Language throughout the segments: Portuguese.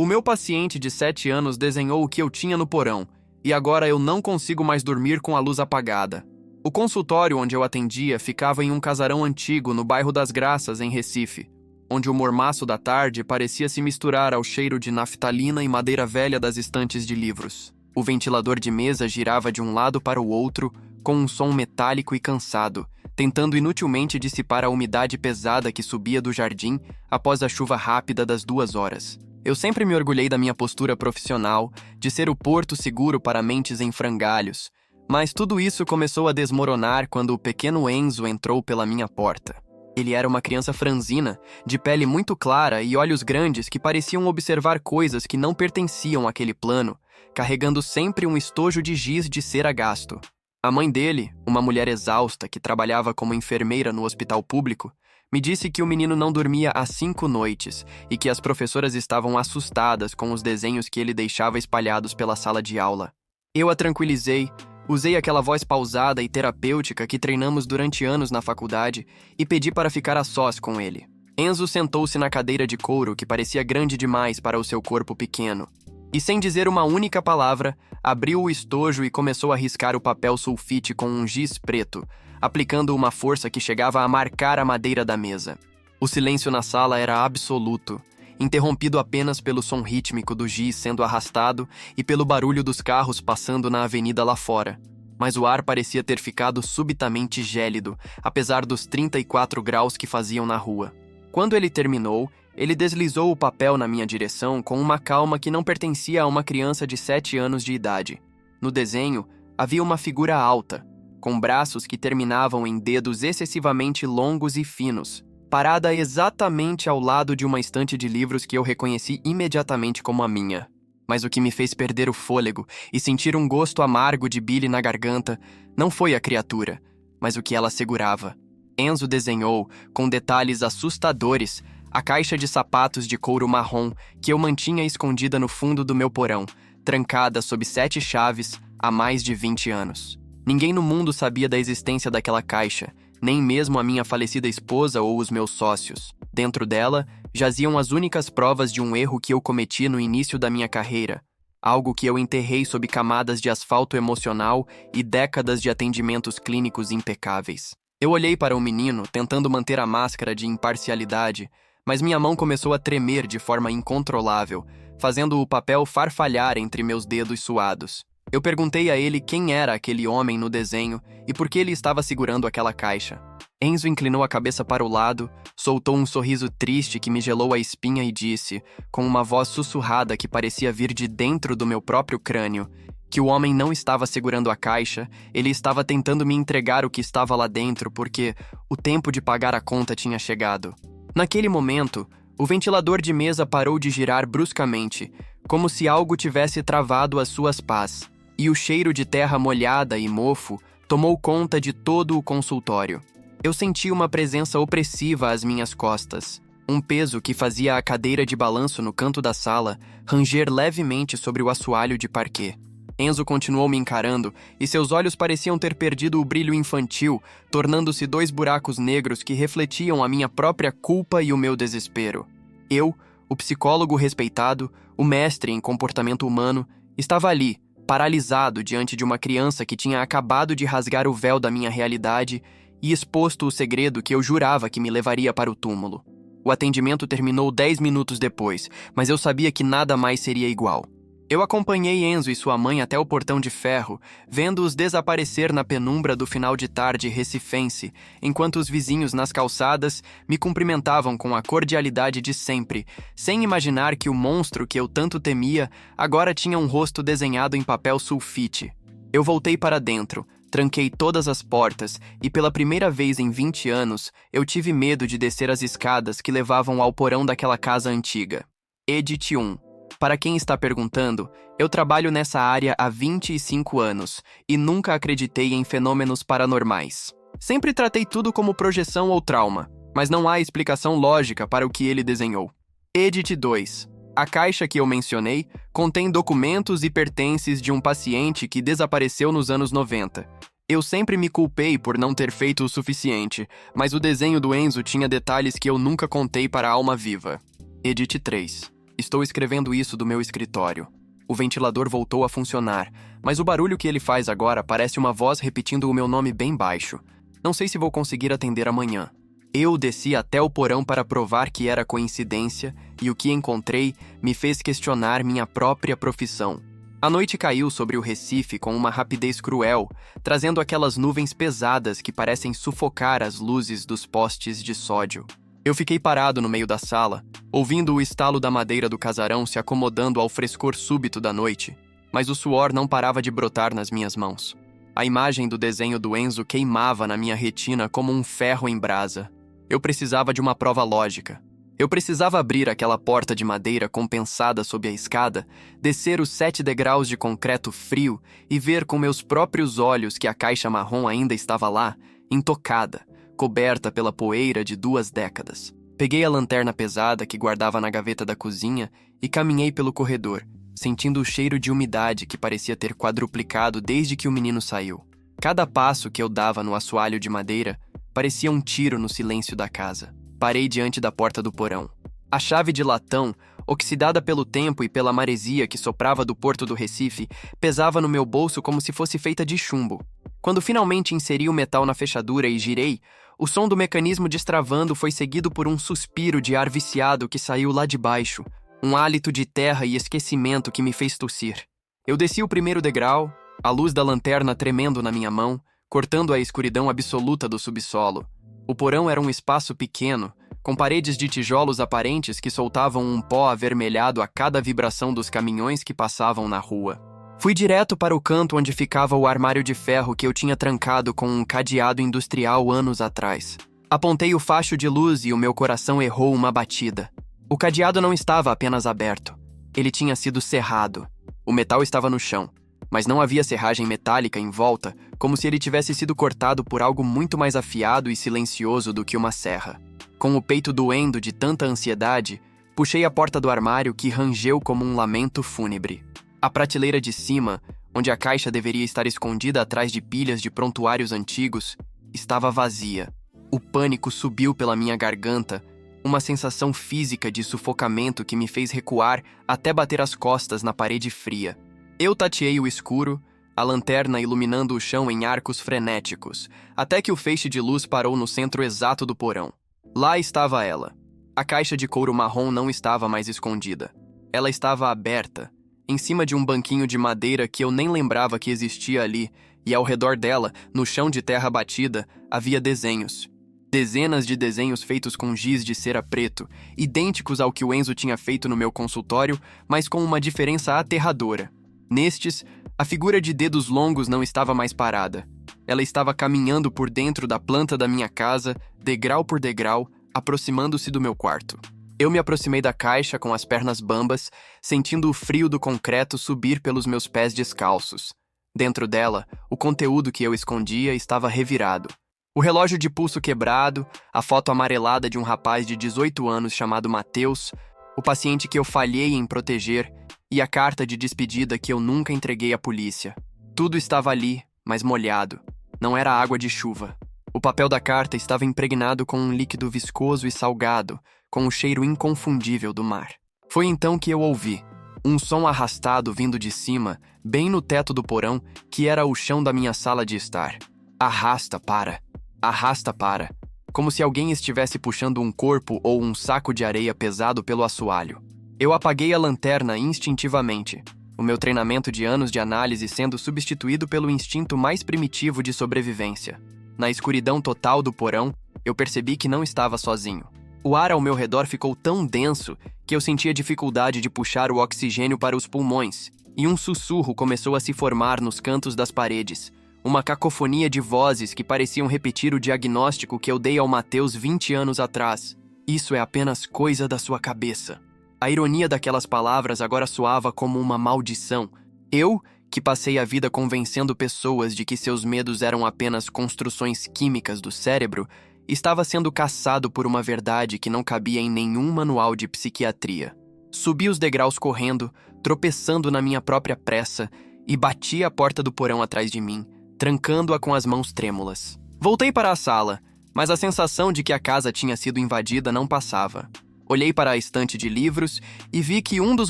O meu paciente de 7 anos desenhou o que eu tinha no porão, e agora eu não consigo mais dormir com a luz apagada. O consultório onde eu atendia ficava em um casarão antigo no bairro das Graças, em Recife, onde o mormaço da tarde parecia se misturar ao cheiro de naftalina e madeira velha das estantes de livros. O ventilador de mesa girava de um lado para o outro, com um som metálico e cansado, tentando inutilmente dissipar a umidade pesada que subia do jardim após a chuva rápida das 2 horas. Eu sempre me orgulhei da minha postura profissional, de ser o porto seguro para mentes em frangalhos, mas tudo isso começou a desmoronar quando o pequeno Enzo entrou pela minha porta. Ele era uma criança franzina, de pele muito clara e olhos grandes que pareciam observar coisas que não pertenciam àquele plano, carregando sempre um estojo de giz de cera gasto. A mãe dele, uma mulher exausta que trabalhava como enfermeira no hospital público, me disse que o menino não dormia há 5 noites e que as professoras estavam assustadas com os desenhos que ele deixava espalhados pela sala de aula. Eu a tranquilizei, usei aquela voz pausada e terapêutica que treinamos durante anos na faculdade e pedi para ficar a sós com ele. Enzo sentou-se na cadeira de couro que parecia grande demais para o seu corpo pequeno. E sem dizer uma única palavra, abriu o estojo e começou a riscar o papel sulfite com um giz preto, aplicando uma força que chegava a marcar a madeira da mesa. O silêncio na sala era absoluto, interrompido apenas pelo som rítmico do giz sendo arrastado e pelo barulho dos carros passando na avenida lá fora. Mas o ar parecia ter ficado subitamente gélido, apesar dos 34 graus que faziam na rua. Quando ele terminou, ele deslizou o papel na minha direção com uma calma que não pertencia a uma criança de 7 anos de idade. No desenho, havia uma figura alta, com braços que terminavam em dedos excessivamente longos e finos, parada exatamente ao lado de uma estante de livros que eu reconheci imediatamente como a minha. Mas o que me fez perder o fôlego e sentir um gosto amargo de bile na garganta não foi a criatura, mas o que ela segurava. Enzo desenhou, com detalhes assustadores, a caixa de sapatos de couro marrom que eu mantinha escondida no fundo do meu porão, trancada sob 7 chaves há mais de 20 anos. Ninguém no mundo sabia da existência daquela caixa, nem mesmo a minha falecida esposa ou os meus sócios. Dentro dela, jaziam as únicas provas de um erro que eu cometi no início da minha carreira, algo que eu enterrei sob camadas de asfalto emocional e décadas de atendimentos clínicos impecáveis. Eu olhei para o menino, tentando manter a máscara de imparcialidade, mas minha mão começou a tremer de forma incontrolável, fazendo o papel farfalhar entre meus dedos suados. Eu perguntei a ele quem era aquele homem no desenho e por que ele estava segurando aquela caixa. Enzo inclinou a cabeça para o lado, soltou um sorriso triste que me gelou a espinha e disse, com uma voz sussurrada que parecia vir de dentro do meu próprio crânio, que o homem não estava segurando a caixa, ele estava tentando me entregar o que estava lá dentro porque o tempo de pagar a conta tinha chegado. Naquele momento, o ventilador de mesa parou de girar bruscamente, como se algo tivesse travado as suas pás, e o cheiro de terra molhada e mofo tomou conta de todo o consultório. Eu senti uma presença opressiva às minhas costas, um peso que fazia a cadeira de balanço no canto da sala ranger levemente sobre o assoalho de parquet. Enzo continuou me encarando e seus olhos pareciam ter perdido o brilho infantil, tornando-se 2 buracos negros que refletiam a minha própria culpa e o meu desespero. Eu, o psicólogo respeitado, o mestre em comportamento humano, estava ali, paralisado diante de uma criança que tinha acabado de rasgar o véu da minha realidade e exposto o segredo que eu jurava que me levaria para o túmulo. O atendimento terminou 10 minutos depois, mas eu sabia que nada mais seria igual. Eu acompanhei Enzo e sua mãe até o portão de ferro, vendo-os desaparecer na penumbra do final de tarde recifense, enquanto os vizinhos nas calçadas me cumprimentavam com a cordialidade de sempre, sem imaginar que o monstro que eu tanto temia agora tinha um rosto desenhado em papel sulfite. Eu voltei para dentro, tranquei todas as portas e pela primeira vez em 20 anos eu tive medo de descer as escadas que levavam ao porão daquela casa antiga. Edit 1. Para quem está perguntando, eu trabalho nessa área há 25 anos e nunca acreditei em fenômenos paranormais. Sempre tratei tudo como projeção ou trauma, mas não há explicação lógica para o que ele desenhou. Edit 2. A caixa que eu mencionei contém documentos e pertences de um paciente que desapareceu nos anos 90. Eu sempre me culpei por não ter feito o suficiente, mas o desenho do Enzo tinha detalhes que eu nunca contei para a alma viva. Edit 3. Estou escrevendo isso do meu escritório. O ventilador voltou a funcionar, mas o barulho que ele faz agora parece uma voz repetindo o meu nome bem baixo. Não sei se vou conseguir atender amanhã. Eu desci até o porão para provar que era coincidência, e o que encontrei me fez questionar minha própria profissão. A noite caiu sobre o Recife com uma rapidez cruel, trazendo aquelas nuvens pesadas que parecem sufocar as luzes dos postes de sódio. Eu fiquei parado no meio da sala, ouvindo o estalo da madeira do casarão se acomodando ao frescor súbito da noite, mas o suor não parava de brotar nas minhas mãos. A imagem do desenho do Enzo queimava na minha retina como um ferro em brasa. Eu precisava de uma prova lógica. Eu precisava abrir aquela porta de madeira compensada sob a escada, descer os 7 degraus de concreto frio e ver com meus próprios olhos que a caixa marrom ainda estava lá, intocada, coberta pela poeira de 2 décadas. Peguei a lanterna pesada que guardava na gaveta da cozinha e caminhei pelo corredor, sentindo o cheiro de umidade que parecia ter quadruplicado desde que o menino saiu. Cada passo que eu dava no assoalho de madeira parecia um tiro no silêncio da casa. Parei diante da porta do porão. A chave de latão, oxidada pelo tempo e pela maresia que soprava do porto do Recife, pesava no meu bolso como se fosse feita de chumbo. Quando finalmente inseri o metal na fechadura e girei, o som do mecanismo destravando foi seguido por um suspiro de ar viciado que saiu lá de baixo, um hálito de terra e esquecimento que me fez tossir. Eu desci o primeiro degrau, a luz da lanterna tremendo na minha mão, cortando a escuridão absoluta do subsolo. O porão era um espaço pequeno, com paredes de tijolos aparentes que soltavam um pó avermelhado a cada vibração dos caminhões que passavam na rua. Fui direto para o canto onde ficava o armário de ferro que eu tinha trancado com um cadeado industrial anos atrás. Apontei o facho de luz e o meu coração errou uma batida. O cadeado não estava apenas aberto. Ele tinha sido serrado. O metal estava no chão, mas não havia serragem metálica em volta, como se ele tivesse sido cortado por algo muito mais afiado e silencioso do que uma serra. Com o peito doendo de tanta ansiedade, puxei a porta do armário que rangeu como um lamento fúnebre. A prateleira de cima, onde a caixa deveria estar escondida atrás de pilhas de prontuários antigos, estava vazia. O pânico subiu pela minha garganta, uma sensação física de sufocamento que me fez recuar até bater as costas na parede fria. Eu tateei o escuro, a lanterna iluminando o chão em arcos frenéticos, até que o feixe de luz parou no centro exato do porão. Lá estava ela. A caixa de couro marrom não estava mais escondida. Ela estava aberta, em cima de um banquinho de madeira que eu nem lembrava que existia ali, e ao redor dela, no chão de terra batida, havia desenhos. Dezenas de desenhos feitos com giz de cera preto, idênticos ao que o Enzo tinha feito no meu consultório, mas com uma diferença aterradora. Nestes, a figura de dedos longos não estava mais parada. Ela estava caminhando por dentro da planta da minha casa, degrau por degrau, aproximando-se do meu quarto. Eu me aproximei da caixa com as pernas bambas, sentindo o frio do concreto subir pelos meus pés descalços. Dentro dela, o conteúdo que eu escondia estava revirado. O relógio de pulso quebrado, a foto amarelada de um rapaz de 18 anos chamado Matheus, o paciente que eu falhei em proteger e a carta de despedida que eu nunca entreguei à polícia. Tudo estava ali, mas molhado. Não era água de chuva. O papel da carta estava impregnado com um líquido viscoso e salgado, com o cheiro inconfundível do mar. Foi então que eu ouvi um som arrastado vindo de cima, bem no teto do porão, que era o chão da minha sala de estar. Arrasta para. Arrasta para. Como se alguém estivesse puxando um corpo ou um saco de areia pesado pelo assoalho. Eu apaguei a lanterna instintivamente, o meu treinamento de anos de análise sendo substituído pelo instinto mais primitivo de sobrevivência. Na escuridão total do porão, eu percebi que não estava sozinho. O ar ao meu redor ficou tão denso que eu sentia dificuldade de puxar o oxigênio para os pulmões, e um sussurro começou a se formar nos cantos das paredes, uma cacofonia de vozes que pareciam repetir o diagnóstico que eu dei ao Matheus 20 anos atrás. Isso é apenas coisa da sua cabeça. A ironia daquelas palavras agora soava como uma maldição. Eu, que passei a vida convencendo pessoas de que seus medos eram apenas construções químicas do cérebro, estava sendo caçado por uma verdade que não cabia em nenhum manual de psiquiatria. Subi os degraus correndo, tropeçando na minha própria pressa, e bati a porta do porão atrás de mim, trancando-a com as mãos trêmulas. Voltei para a sala, mas a sensação de que a casa tinha sido invadida não passava. Olhei para a estante de livros e vi que um dos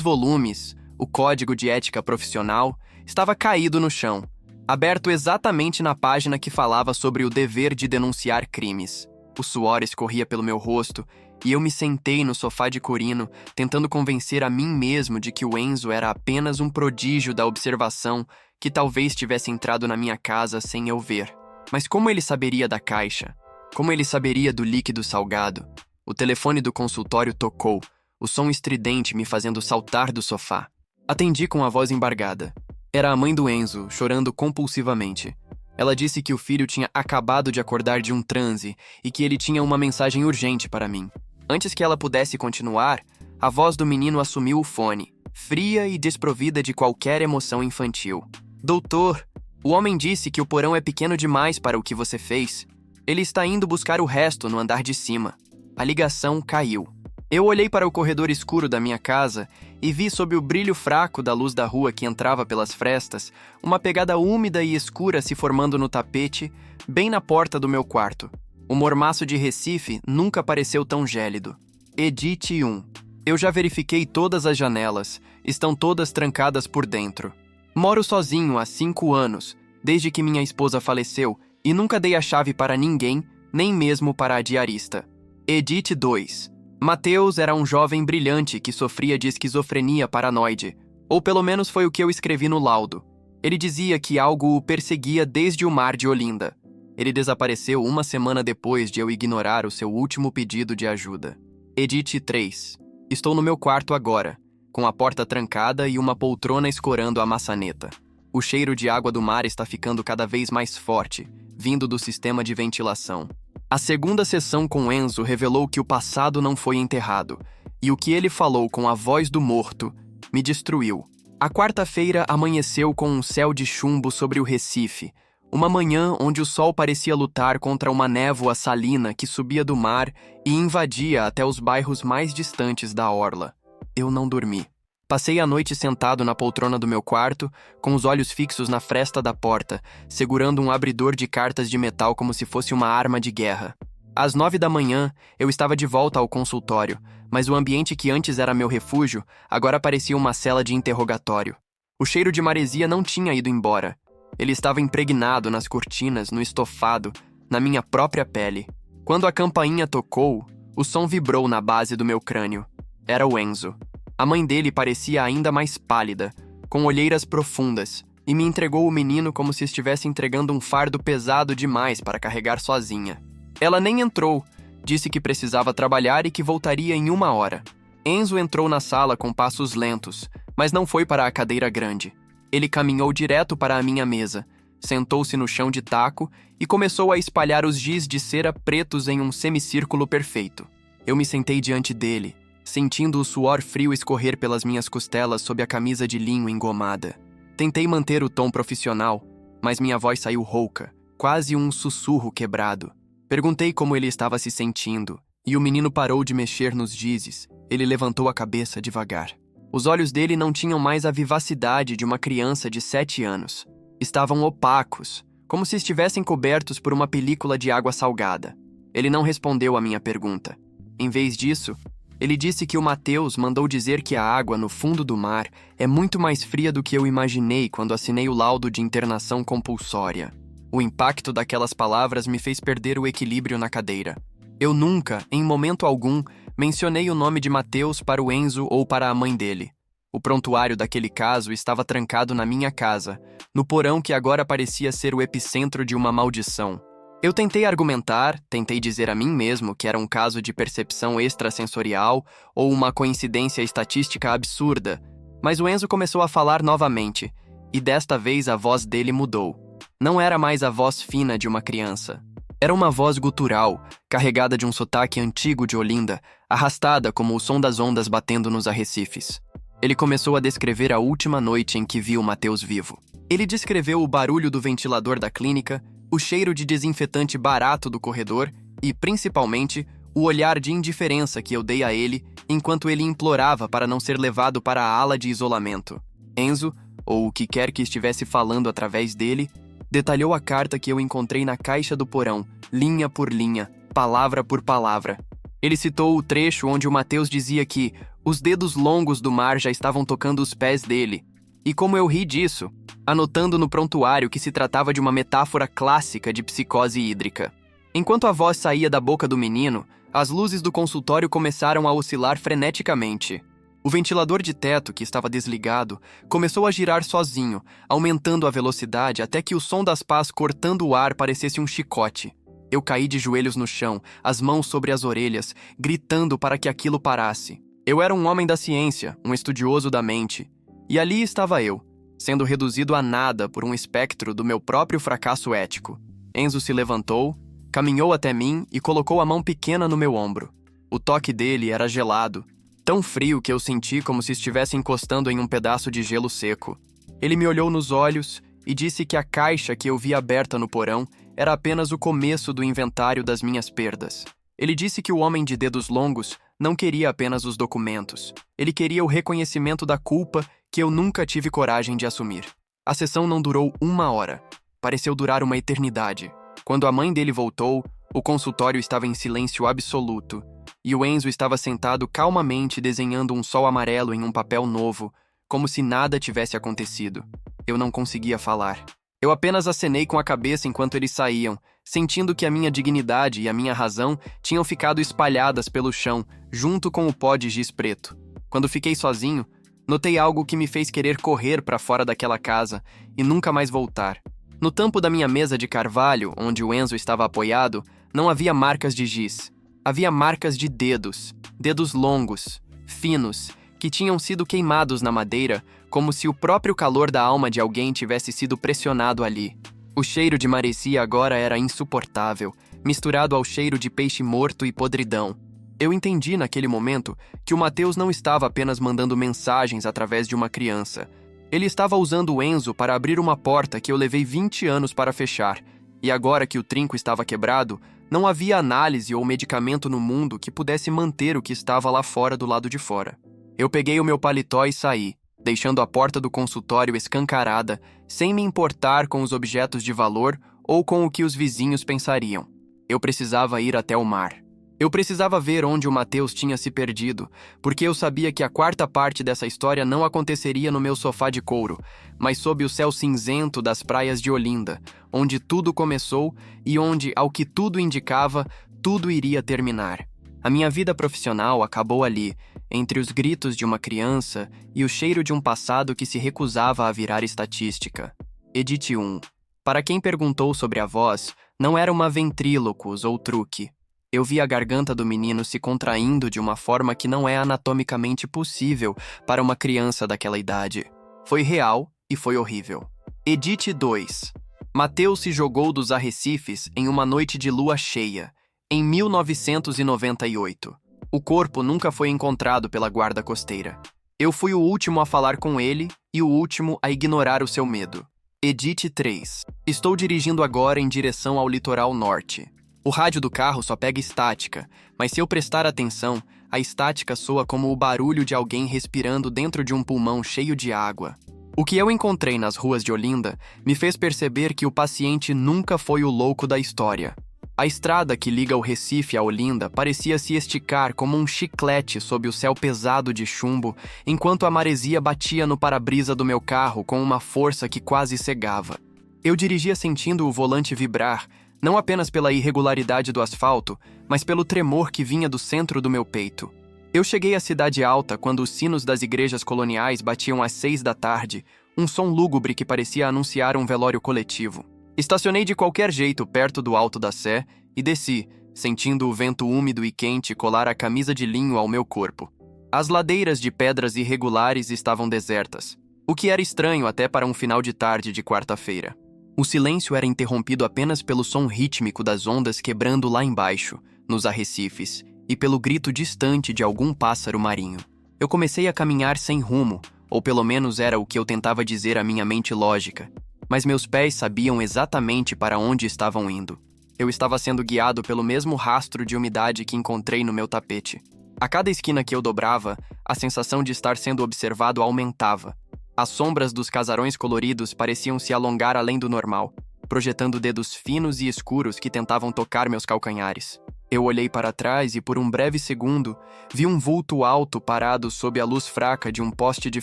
volumes, o Código de Ética Profissional, estava caído no chão, aberto exatamente na página que falava sobre o dever de denunciar crimes. O suor escorria pelo meu rosto e eu me sentei no sofá de Corino, tentando convencer a mim mesmo de que o Enzo era apenas um prodígio da observação que talvez tivesse entrado na minha casa sem eu ver. Mas como ele saberia da caixa? Como ele saberia do líquido salgado? O telefone do consultório tocou, o som estridente me fazendo saltar do sofá. Atendi com a voz embargada. Era a mãe do Enzo, chorando compulsivamente. Ela disse que o filho tinha acabado de acordar de um transe e que ele tinha uma mensagem urgente para mim. Antes que ela pudesse continuar, a voz do menino assumiu o fone, fria e desprovida de qualquer emoção infantil. Doutor, o homem disse que o porão é pequeno demais para o que você fez. Ele está indo buscar o resto no andar de cima. A ligação caiu. Eu olhei para o corredor escuro da minha casa e vi, sob o brilho fraco da luz da rua que entrava pelas frestas, uma pegada úmida e escura se formando no tapete, bem na porta do meu quarto. O mormaço de Recife nunca pareceu tão gélido. Edite 1. Eu já verifiquei todas as janelas. Estão todas trancadas por dentro. Moro sozinho há 5 anos, desde que minha esposa faleceu, e nunca dei a chave para ninguém, nem mesmo para a diarista. Edite 2. Mateus era um jovem brilhante que sofria de esquizofrenia paranoide, ou pelo menos foi o que eu escrevi no laudo. Ele dizia que algo o perseguia desde o mar de Olinda. Ele desapareceu 1 semana depois de eu ignorar o seu último pedido de ajuda. Edite 3. Estou no meu quarto agora, com a porta trancada e uma poltrona escorando a maçaneta. O cheiro de água do mar está ficando cada vez mais forte, vindo do sistema de ventilação. A segunda sessão com Enzo revelou que o passado não foi enterrado, e o que ele falou com a voz do morto me destruiu. A quarta-feira amanheceu com um céu de chumbo sobre o Recife, uma manhã onde o sol parecia lutar contra uma névoa salina que subia do mar e invadia até os bairros mais distantes da orla. Eu não dormi. Passei a noite sentado na poltrona do meu quarto, com os olhos fixos na fresta da porta, segurando um abridor de cartas de metal como se fosse uma arma de guerra. Às 9 da manhã, eu estava de volta ao consultório, mas o ambiente que antes era meu refúgio, agora parecia uma cela de interrogatório. O cheiro de maresia não tinha ido embora. Ele estava impregnado nas cortinas, no estofado, na minha própria pele. Quando a campainha tocou, o som vibrou na base do meu crânio. Era o Enzo. A mãe dele parecia ainda mais pálida, com olheiras profundas, e me entregou o menino como se estivesse entregando um fardo pesado demais para carregar sozinha. Ela nem entrou, disse que precisava trabalhar e que voltaria em 1 hora. Enzo entrou na sala com passos lentos, mas não foi para a cadeira grande. Ele caminhou direto para a minha mesa, sentou-se no chão de taco e começou a espalhar os giz de cera pretos em um semicírculo perfeito. Eu me sentei diante dele, sentindo o suor frio escorrer pelas minhas costelas sob a camisa de linho engomada. Tentei manter o tom profissional, mas minha voz saiu rouca, quase um sussurro quebrado. Perguntei como ele estava se sentindo, e o menino parou de mexer nos gizes. Ele levantou a cabeça devagar. Os olhos dele não tinham mais a vivacidade de uma criança de 7 anos. Estavam opacos, como se estivessem cobertos por uma película de água salgada. Ele não respondeu à minha pergunta. Em vez disso, ele disse que o Mateus mandou dizer que a água no fundo do mar é muito mais fria do que eu imaginei quando assinei o laudo de internação compulsória. O impacto daquelas palavras me fez perder o equilíbrio na cadeira. Eu nunca, em momento algum, mencionei o nome de Mateus para o Enzo ou para a mãe dele. O prontuário daquele caso estava trancado na minha casa, no porão que agora parecia ser o epicentro de uma maldição. Eu tentei argumentar, tentei dizer a mim mesmo que era um caso de percepção extrasensorial ou uma coincidência estatística absurda, mas o Enzo começou a falar novamente, e desta vez a voz dele mudou. Não era mais a voz fina de uma criança. Era uma voz gutural, carregada de um sotaque antigo de Olinda, arrastada como o som das ondas batendo nos arrecifes. Ele começou a descrever a última noite em que viu Mateus vivo. Ele descreveu o barulho do ventilador da clínica, o cheiro de desinfetante barato do corredor e, principalmente, o olhar de indiferença que eu dei a ele enquanto ele implorava para não ser levado para a ala de isolamento. Enzo, ou o que quer que estivesse falando através dele, detalhou a carta que eu encontrei na caixa do porão, linha por linha, palavra por palavra. Ele citou o trecho onde o Mateus dizia que os dedos longos do mar já estavam tocando os pés dele. E como eu ri disso, anotando no prontuário que se tratava de uma metáfora clássica de psicose hídrica. Enquanto a voz saía da boca do menino, as luzes do consultório começaram a oscilar freneticamente. O ventilador de teto, que estava desligado, começou a girar sozinho, aumentando a velocidade até que o som das pás cortando o ar parecesse um chicote. Eu caí de joelhos no chão, as mãos sobre as orelhas, gritando para que aquilo parasse. Eu era um homem da ciência, um estudioso da mente. E ali estava eu, sendo reduzido a nada por um espectro do meu próprio fracasso ético. Enzo se levantou, caminhou até mim e colocou a mão pequena no meu ombro. O toque dele era gelado, tão frio que eu senti como se estivesse encostando em um pedaço de gelo seco. Ele me olhou nos olhos e disse que a caixa que eu vi aberta no porão era apenas o começo do inventário das minhas perdas. Ele disse que o homem de dedos longos não queria apenas os documentos. Ele queria o reconhecimento da culpa que eu nunca tive coragem de assumir. A sessão não durou 1 hora. Pareceu durar uma eternidade. Quando a mãe dele voltou, o consultório estava em silêncio absoluto, e o Enzo estava sentado calmamente desenhando um sol amarelo em um papel novo, como se nada tivesse acontecido. Eu não conseguia falar. Eu apenas acenei com a cabeça enquanto eles saíam, sentindo que a minha dignidade e a minha razão tinham ficado espalhadas pelo chão, junto com o pó de giz preto. Quando fiquei sozinho, notei algo que me fez querer correr para fora daquela casa e nunca mais voltar. No tampo da minha mesa de carvalho, onde o Enzo estava apoiado, não havia marcas de giz. Havia marcas de dedos, dedos longos, finos, que tinham sido queimados na madeira, como se o próprio calor da alma de alguém tivesse sido pressionado ali. O cheiro de maresia agora era insuportável, misturado ao cheiro de peixe morto e podridão. Eu entendi naquele momento que o Mateus não estava apenas mandando mensagens através de uma criança. Ele estava usando o Enzo para abrir uma porta que eu levei 20 anos para fechar, e agora que o trinco estava quebrado, não havia análise ou medicamento no mundo que pudesse manter o que estava lá fora do lado de fora. Eu peguei o meu paletó e saí, deixando a porta do consultório escancarada, sem me importar com os objetos de valor ou com o que os vizinhos pensariam. Eu precisava ir até o mar. Eu precisava ver onde o Mateus tinha se perdido, porque eu sabia que a quarta parte dessa história não aconteceria no meu sofá de couro, mas sob o céu cinzento das praias de Olinda, onde tudo começou e onde, ao que tudo indicava, tudo iria terminar. A minha vida profissional acabou ali, entre os gritos de uma criança e o cheiro de um passado que se recusava a virar estatística. Edit 1. Para quem perguntou sobre a voz, não era uma ventrílocos ou truque. Eu vi a garganta do menino se contraindo de uma forma que não é anatomicamente possível para uma criança daquela idade. Foi real e foi horrível. Edit 2. Mateus se jogou dos arrecifes em uma noite de lua cheia, em 1998. O corpo nunca foi encontrado pela guarda costeira. Eu fui o último a falar com ele e o último a ignorar o seu medo. Edit 3. Estou dirigindo agora em direção ao litoral norte. O rádio do carro só pega estática, mas se eu prestar atenção, a estática soa como o barulho de alguém respirando dentro de um pulmão cheio de água. O que eu encontrei nas ruas de Olinda me fez perceber que o paciente nunca foi o louco da história. A estrada que liga o Recife a Olinda parecia se esticar como um chiclete sob o céu pesado de chumbo, enquanto a maresia batia no para-brisa do meu carro com uma força que quase cegava. Eu dirigia sentindo o volante vibrar, não apenas pela irregularidade do asfalto, mas pelo tremor que vinha do centro do meu peito. Eu cheguei à Cidade Alta quando os sinos das igrejas coloniais batiam às 6 da tarde, um som lúgubre que parecia anunciar um velório coletivo. Estacionei de qualquer jeito perto do Alto da Sé e desci, sentindo o vento úmido e quente colar a camisa de linho ao meu corpo. As ladeiras de pedras irregulares estavam desertas, o que era estranho até para um final de tarde de quarta-feira. O silêncio era interrompido apenas pelo som rítmico das ondas quebrando lá embaixo, nos arrecifes, e pelo grito distante de algum pássaro marinho. Eu comecei a caminhar sem rumo, ou pelo menos era o que eu tentava dizer à minha mente lógica, mas meus pés sabiam exatamente para onde estavam indo. Eu estava sendo guiado pelo mesmo rastro de umidade que encontrei no meu tapete. A cada esquina que eu dobrava, a sensação de estar sendo observado aumentava. As sombras dos casarões coloridos pareciam se alongar além do normal, projetando dedos finos e escuros que tentavam tocar meus calcanhares. Eu olhei para trás e, por um breve segundo, vi um vulto alto parado sob a luz fraca de um poste de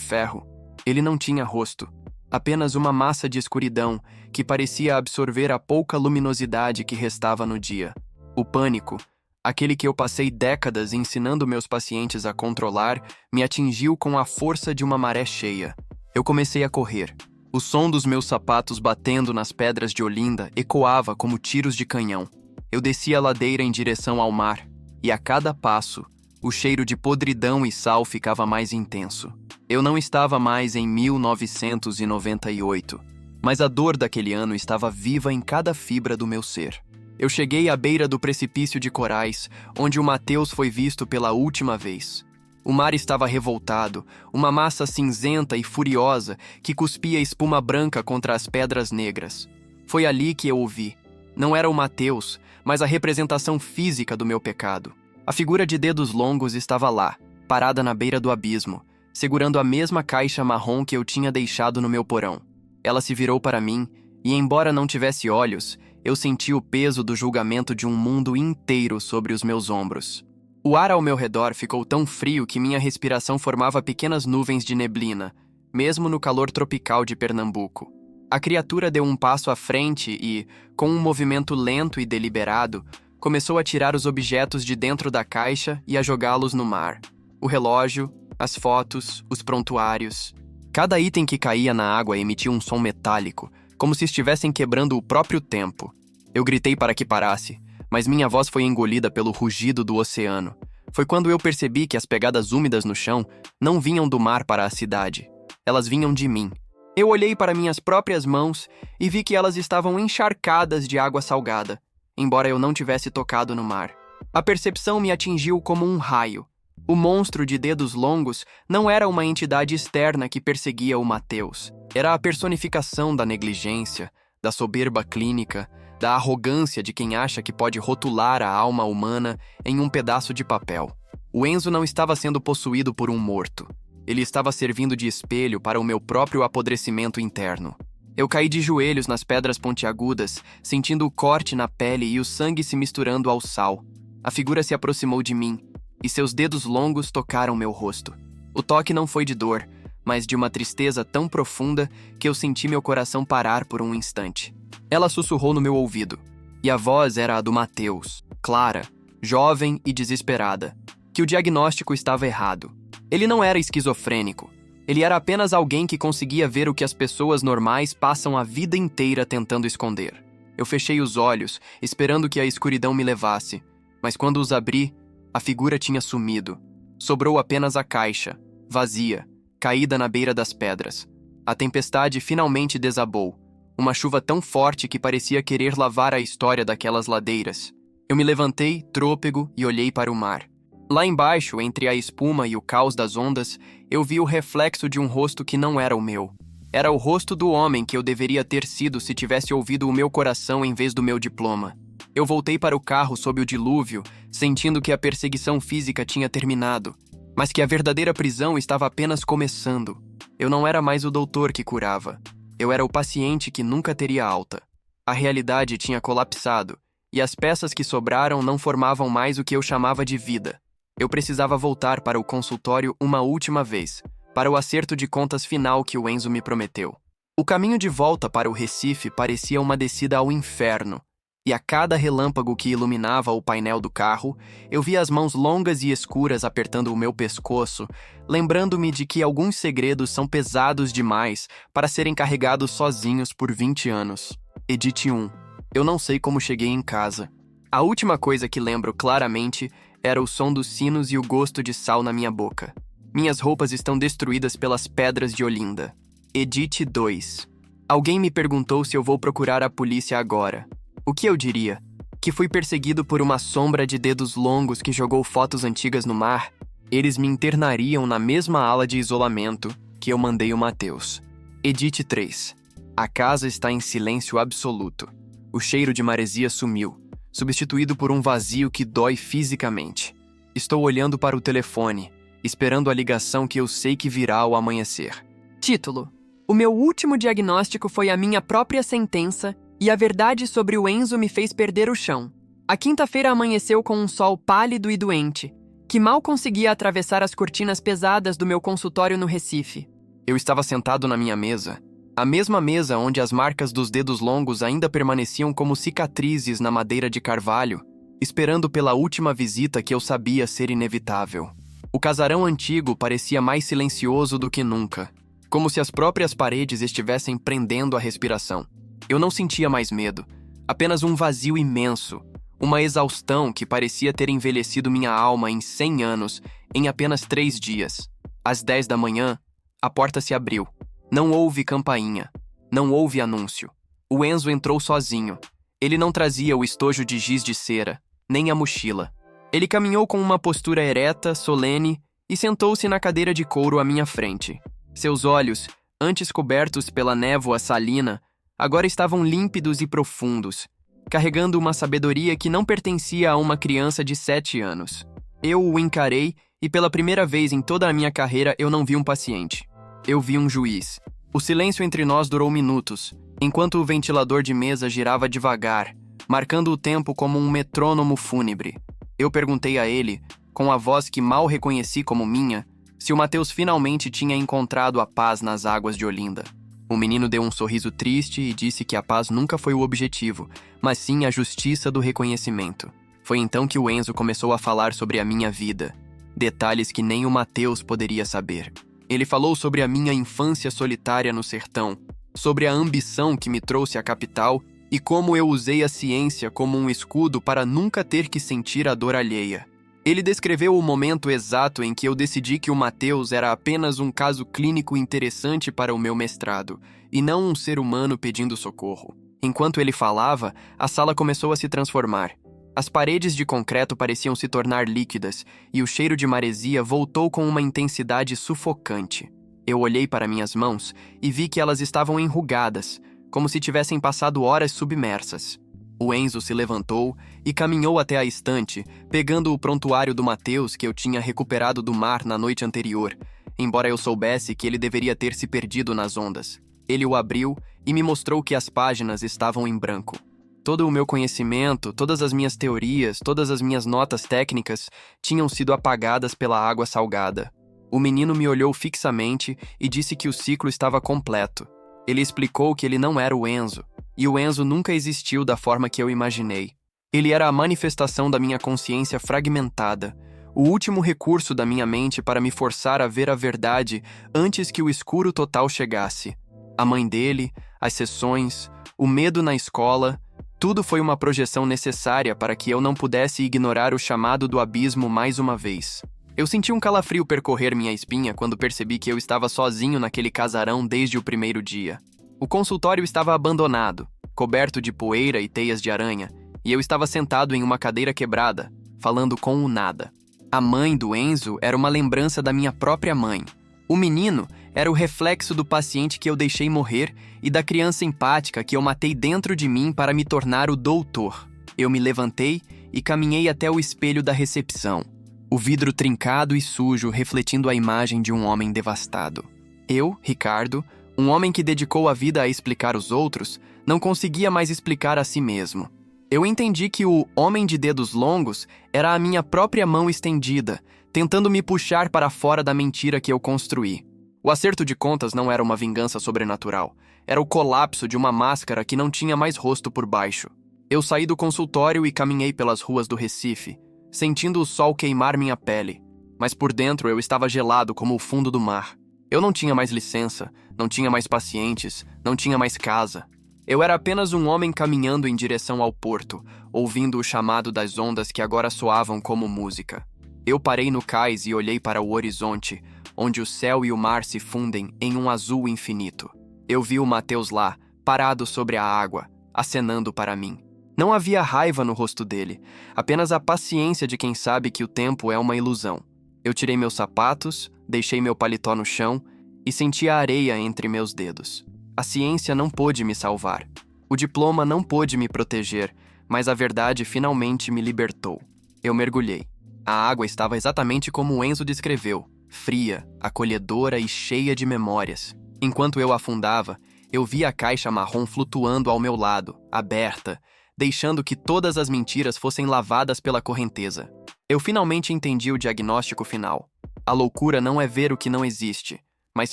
ferro. Ele não tinha rosto, apenas uma massa de escuridão que parecia absorver a pouca luminosidade que restava no dia. O pânico, aquele que eu passei décadas ensinando meus pacientes a controlar, me atingiu com a força de uma maré cheia. Eu comecei a correr. O som dos meus sapatos batendo nas pedras de Olinda ecoava como tiros de canhão. Eu descia a ladeira em direção ao mar, e a cada passo, o cheiro de podridão e sal ficava mais intenso. Eu não estava mais em 1998, mas a dor daquele ano estava viva em cada fibra do meu ser. Eu cheguei à beira do precipício de corais, onde o Mateus foi visto pela última vez. O mar estava revoltado, uma massa cinzenta e furiosa que cuspia espuma branca contra as pedras negras. Foi ali que eu o vi. Não era o Mateus, mas a representação física do meu pecado. A figura de dedos longos estava lá, parada na beira do abismo, segurando a mesma caixa marrom que eu tinha deixado no meu porão. Ela se virou para mim, e embora não tivesse olhos, eu senti o peso do julgamento de um mundo inteiro sobre os meus ombros. O ar ao meu redor ficou tão frio que minha respiração formava pequenas nuvens de neblina, mesmo no calor tropical de Pernambuco. A criatura deu um passo à frente e, com um movimento lento e deliberado, começou a tirar os objetos de dentro da caixa e a jogá-los no mar. O relógio, as fotos, os prontuários. Cada item que caía na água emitia um som metálico, como se estivessem quebrando o próprio tempo. Eu gritei para que parasse, mas minha voz foi engolida pelo rugido do oceano. Foi quando eu percebi que as pegadas úmidas no chão não vinham do mar para a cidade. Elas vinham de mim. Eu olhei para minhas próprias mãos e vi que elas estavam encharcadas de água salgada, embora eu não tivesse tocado no mar. A percepção me atingiu como um raio. O monstro de dedos longos não era uma entidade externa que perseguia o Mateus. Era a personificação da negligência, da soberba clínica, da arrogância de quem acha que pode rotular a alma humana em um pedaço de papel. O Enzo não estava sendo possuído por um morto. Ele estava servindo de espelho para o meu próprio apodrecimento interno. Eu caí de joelhos nas pedras pontiagudas, sentindo o corte na pele e o sangue se misturando ao sal. A figura se aproximou de mim, e seus dedos longos tocaram meu rosto. O toque não foi de dor, mas de uma tristeza tão profunda que eu senti meu coração parar por um instante. Ela sussurrou no meu ouvido, e a voz era a do Mateus, clara, jovem e desesperada, que o diagnóstico estava errado. Ele não era esquizofrênico. Ele era apenas alguém que conseguia ver o que as pessoas normais passam a vida inteira tentando esconder. Eu fechei os olhos, esperando que a escuridão me levasse, mas quando os abri, a figura tinha sumido. Sobrou apenas a caixa, vazia, caída na beira das pedras. A tempestade finalmente desabou, uma chuva tão forte que parecia querer lavar a história daquelas ladeiras. Eu me levantei, trôpego, e olhei para o mar. Lá embaixo, entre a espuma e o caos das ondas, eu vi o reflexo de um rosto que não era o meu. Era o rosto do homem que eu deveria ter sido se tivesse ouvido o meu coração em vez do meu diploma. Eu voltei para o carro sob o dilúvio, sentindo que a perseguição física tinha terminado, mas que a verdadeira prisão estava apenas começando. Eu não era mais o doutor que curava. Eu era o paciente que nunca teria alta. A realidade tinha colapsado, e as peças que sobraram não formavam mais o que eu chamava de vida. Eu precisava voltar para o consultório uma última vez, para o acerto de contas final que o Enzo me prometeu. O caminho de volta para o Recife parecia uma descida ao inferno, e a cada relâmpago que iluminava o painel do carro, eu via as mãos longas e escuras apertando o meu pescoço, lembrando-me de que alguns segredos são pesados demais para serem carregados sozinhos por 20 anos. Edite 1. Eu não sei como cheguei em casa. A última coisa que lembro claramente era o som dos sinos e o gosto de sal na minha boca. Minhas roupas estão destruídas pelas pedras de Olinda. Edite 2. Alguém me perguntou se eu vou procurar a polícia agora. O que eu diria? Que fui perseguido por uma sombra de dedos longos que jogou fotos antigas no mar? Eles me internariam na mesma ala de isolamento que eu mandei o Mateus. Edite 3. A casa está em silêncio absoluto. O cheiro de maresia sumiu, substituído por um vazio que dói fisicamente. Estou olhando para o telefone, esperando a ligação que eu sei que virá ao amanhecer. Título: O meu último diagnóstico foi a minha própria sentença e a verdade sobre o Enzo me fez perder o chão. A quinta-feira amanheceu com um sol pálido e doente, que mal conseguia atravessar as cortinas pesadas do meu consultório no Recife. Eu estava sentado na minha mesa, a mesma mesa onde as marcas dos dedos longos ainda permaneciam como cicatrizes na madeira de carvalho, esperando pela última visita que eu sabia ser inevitável. O casarão antigo parecia mais silencioso do que nunca, como se as próprias paredes estivessem prendendo a respiração. Eu não sentia mais medo, apenas um vazio imenso, uma exaustão que parecia ter envelhecido minha alma em 100 anos, em apenas 3 dias. Às 10 da manhã, a porta se abriu. Não houve campainha. Não houve anúncio. O Enzo entrou sozinho. Ele não trazia o estojo de giz de cera, nem a mochila. Ele caminhou com uma postura ereta, solene, e sentou-se na cadeira de couro à minha frente. Seus olhos, antes cobertos pela névoa salina, agora estavam límpidos e profundos, carregando uma sabedoria que não pertencia a uma criança de 7 anos. Eu o encarei e pela primeira vez em toda a minha carreira eu não vi um paciente. Eu vi um juiz. O silêncio entre nós durou minutos, enquanto o ventilador de mesa girava devagar, marcando o tempo como um metrônomo fúnebre. Eu perguntei a ele, com a voz que mal reconheci como minha, se o Mateus finalmente tinha encontrado a paz nas águas de Olinda. O menino deu um sorriso triste e disse que a paz nunca foi o objetivo, mas sim a justiça do reconhecimento. Foi então que o Enzo começou a falar sobre a minha vida, detalhes que nem o Mateus poderia saber. Ele falou sobre a minha infância solitária no sertão, sobre a ambição que me trouxe à capital e como eu usei a ciência como um escudo para nunca ter que sentir a dor alheia. Ele descreveu o momento exato em que eu decidi que o Mateus era apenas um caso clínico interessante para o meu mestrado, e não um ser humano pedindo socorro. Enquanto ele falava, a sala começou a se transformar. As paredes de concreto pareciam se tornar líquidas, e o cheiro de maresia voltou com uma intensidade sufocante. Eu olhei para minhas mãos e vi que elas estavam enrugadas, como se tivessem passado horas submersas. O Enzo se levantou e caminhou até a estante, pegando o prontuário do Mateus que eu tinha recuperado do mar na noite anterior, embora eu soubesse que ele deveria ter se perdido nas ondas. Ele o abriu e me mostrou que as páginas estavam em branco. Todo o meu conhecimento, todas as minhas teorias, todas as minhas notas técnicas tinham sido apagadas pela água salgada. O menino me olhou fixamente e disse que o ciclo estava completo. Ele explicou que ele não era o Enzo, e o Enzo nunca existiu da forma que eu imaginei. Ele era a manifestação da minha consciência fragmentada, o último recurso da minha mente para me forçar a ver a verdade antes que o escuro total chegasse. A mãe dele, as sessões, o medo na escola, tudo foi uma projeção necessária para que eu não pudesse ignorar o chamado do abismo mais uma vez. Eu senti um calafrio percorrer minha espinha quando percebi que eu estava sozinho naquele casarão desde o primeiro dia. O consultório estava abandonado, coberto de poeira e teias de aranha, e eu estava sentado em uma cadeira quebrada, falando com o nada. A mãe do Enzo era uma lembrança da minha própria mãe. O menino era o reflexo do paciente que eu deixei morrer e da criança empática que eu matei dentro de mim para me tornar o doutor. Eu me levantei e caminhei até o espelho da recepção, o vidro trincado e sujo refletindo a imagem de um homem devastado. Eu, Ricardo, um homem que dedicou a vida a explicar os outros, não conseguia mais explicar a si mesmo. Eu entendi que o homem de dedos longos era a minha própria mão estendida, tentando me puxar para fora da mentira que eu construí. O acerto de contas não era uma vingança sobrenatural, era o colapso de uma máscara que não tinha mais rosto por baixo. Eu saí do consultório e caminhei pelas ruas do Recife, sentindo o sol queimar minha pele, mas por dentro eu estava gelado como o fundo do mar. Eu não tinha mais licença, não tinha mais pacientes, não tinha mais casa. Eu era apenas um homem caminhando em direção ao porto, ouvindo o chamado das ondas que agora soavam como música. Eu parei no cais e olhei para o horizonte, onde o céu e o mar se fundem em um azul infinito. Eu vi o Mateus lá, parado sobre a água, acenando para mim. Não havia raiva no rosto dele, apenas a paciência de quem sabe que o tempo é uma ilusão. Eu tirei meus sapatos, deixei meu paletó no chão e senti a areia entre meus dedos. A ciência não pôde me salvar. O diploma não pôde me proteger, mas a verdade finalmente me libertou. Eu mergulhei. A água estava exatamente como o Enzo descreveu, fria, acolhedora e cheia de memórias. Enquanto eu afundava, eu vi a caixa marrom flutuando ao meu lado, aberta, deixando que todas as mentiras fossem lavadas pela correnteza. Eu finalmente entendi o diagnóstico final. A loucura não é ver o que não existe, mas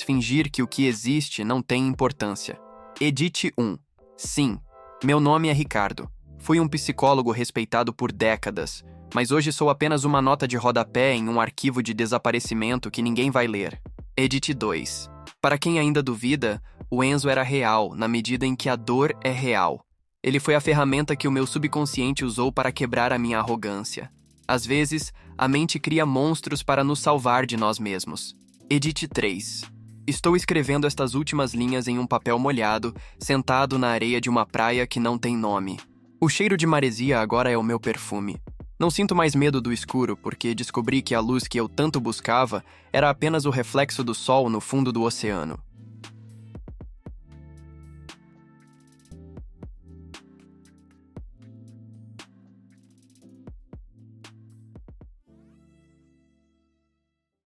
fingir que o que existe não tem importância. Edite 1. Sim, meu nome é Ricardo. Fui um psicólogo respeitado por décadas, mas hoje sou apenas uma nota de rodapé em um arquivo de desaparecimento que ninguém vai ler. Edite 2. Para quem ainda duvida, o Enzo era real, na medida em que a dor é real. Ele foi a ferramenta que o meu subconsciente usou para quebrar a minha arrogância. Às vezes, a mente cria monstros para nos salvar de nós mesmos. Edite 3. Estou escrevendo estas últimas linhas em um papel molhado, sentado na areia de uma praia que não tem nome. O cheiro de maresia agora é o meu perfume. Não sinto mais medo do escuro, porque descobri que a luz que eu tanto buscava era apenas o reflexo do sol no fundo do oceano.